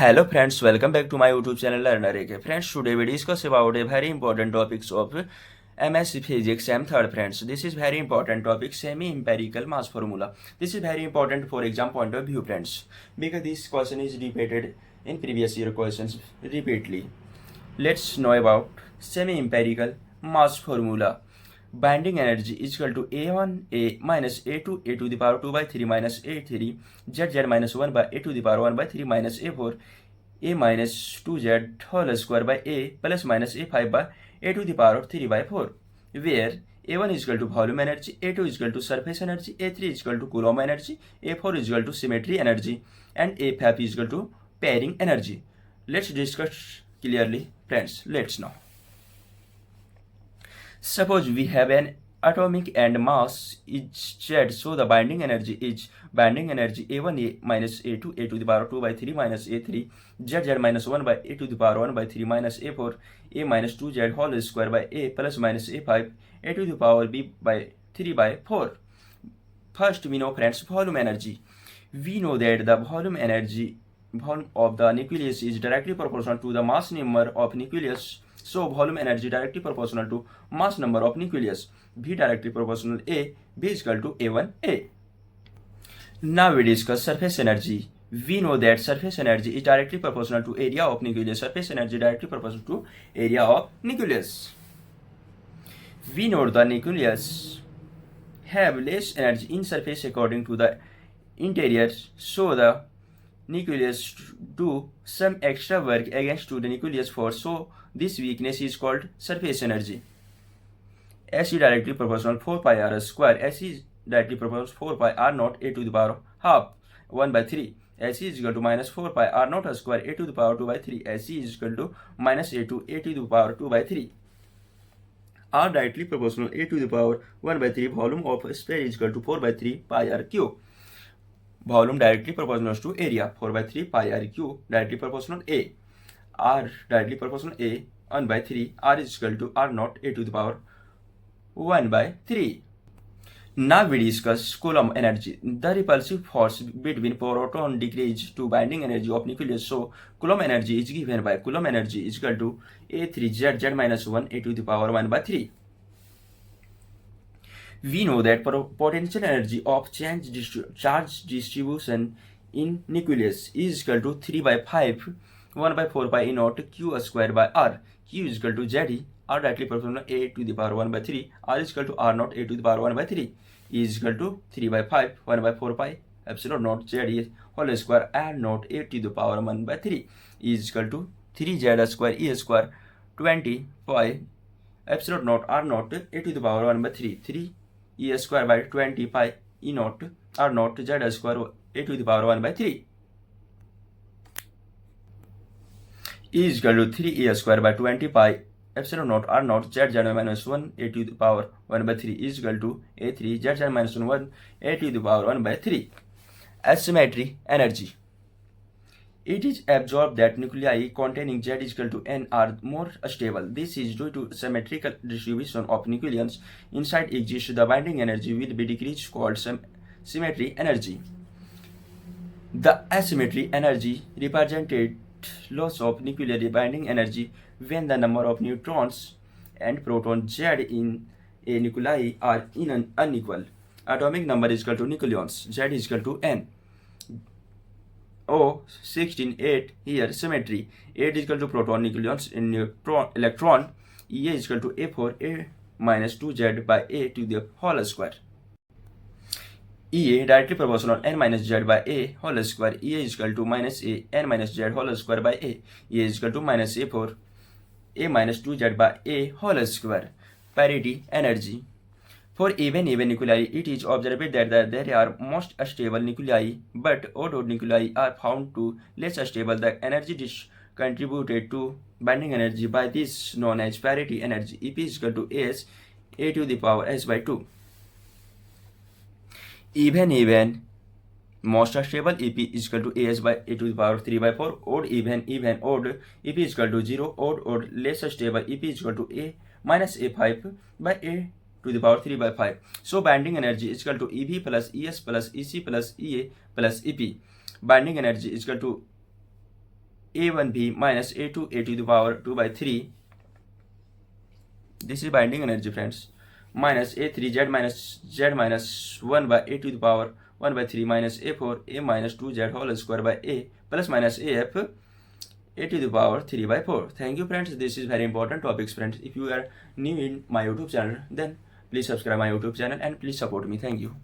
Hello friends, welcome back to my YouTube channel Learner AK. Friends, today we discuss about a very important topics of MSc Physics and third friends. This is very important topic, semi-empirical mass formula. This is very important for exam point of view friends, because this question is repeated in previous year questions repeatedly. Let's know about semi-empirical mass formula. Binding energy is equal to A1 minus A2 a to the power 2 by 3 minus A3 z minus 1 by A to the power 1 by 3 minus A4 A minus 2z whole square by A plus minus A5 by A to the power of 3 by 4, where A1 is equal to volume energy, A2 is equal to surface energy, A3 is equal to Coulomb energy, A4 is equal to symmetry energy, and A5 is equal to pairing energy. Let's discuss clearly friends. Let's know. Suppose we have an atomic and mass is z, so the binding energy is A1 minus A2 a to the power 2 by 3 minus A3 z minus 1 by A to the power 1 by 3 minus A4 A minus 2z whole square by A plus minus A5 A to the power B by 3 by 4. First we know friends volume energy. We know that the volume of the nucleus is directly proportional to the mass number of nucleus. So volume energy directly proportional to mass number of nucleus. V directly proportional A, B is equal to A1A. Now we discuss surface energy. We know that surface energy is directly proportional to area of nucleus. Surface energy directly proportional to area of nucleus. We know the nucleus have less energy in surface according to the interior, so the nucleus do some extra work against to the nucleus force, so this weakness is called surface energy. S is directly proportional 4 pi r square. S is directly proportional 4 pi r naught a to the power half 1 by 3. S is equal to minus 4 pi r naught square a to the power 2 by 3. S is equal to minus a to the power 2 by 3. R directly proportional a to the power 1 by 3. Volume of a sphere is equal to 4 by 3 pi r cube. Volume directly proportional to area, 4 by 3 pi r cube directly proportional A. R directly proportional A 1 by 3. R is equal to R naught a to the power 1 by 3. Now we discuss Coulomb energy. The repulsive force between proton decrease to binding energy of nucleus. So Coulomb energy is given by Coulomb energy is equal to A3 z minus 1 a to the power 1 by 3. We know that potential energy of charge distribution in nucleus is equal to 3 by 5 1 by 4 pi e naught q square by r. Q is equal to Z, R directly proportional a to the power 1 by 3, R is equal to R naught a to the power 1 by 3 is equal to 3 by 5 1 by 4 pi epsilon naught Z whole square R naught a to the power 1 by 3 is equal to 3Z square E square 20 pi epsilon naught R naught a to the power 1 by 3 3 E square by 20 pi E naught R naught Z square a to the power 1 by 3 is equal to 3 E square by 20 pi epsilon naught R naught Z minus 1 a to the power 1 by 3 is equal to A3 Z minus 1 a to the power 1 by 3. Asymmetry energy. It is observed that nuclei containing Z is equal to N are more stable. This is due to symmetrical distribution of nucleons inside exist. The binding energy will be decreased called symmetry energy. The asymmetry energy represented loss of nuclear binding energy when the number of neutrons and protons Z in a nuclei are unequal. Atomic number is equal to nucleons. Z is equal to N. 16 8 here symmetry. 8 is equal to proton nucleons in neutron electron. E is equal to A4 A minus 2Z by A to the whole square. EA directly proportional N minus Z by A whole square. EA is equal to minus A N minus Z whole square by A. EA is equal to minus A4 A minus 2Z by A whole square. Parity energy. For even nuclei, it is observed that there are most stable nuclei, but odd nuclei are found to less stable. The energy contributed to binding energy by this known as parity energy. EP is equal to S A to the power S by 2. Even most stable EP is equal to AS by A to the power 3 by 4. Odd even odd EP is equal to 0. Odd less stable EP is equal to A minus A5 by A to the power 3 by 5. So binding energy is equal to EV plus ES plus EC plus EA plus EP. Binding energy is equal to A1B minus A2 A to the power 2 by 3. This is binding energy, friends. Minus A3Z minus 1 by A to the power 1 by 3 minus A4 A minus 2Z whole square by A plus minus AF A to the power 3 by 4. Thank you, friends. This is very important topics, friends. If you are new in my YouTube channel, then please subscribe my YouTube channel and please support me. Thank you.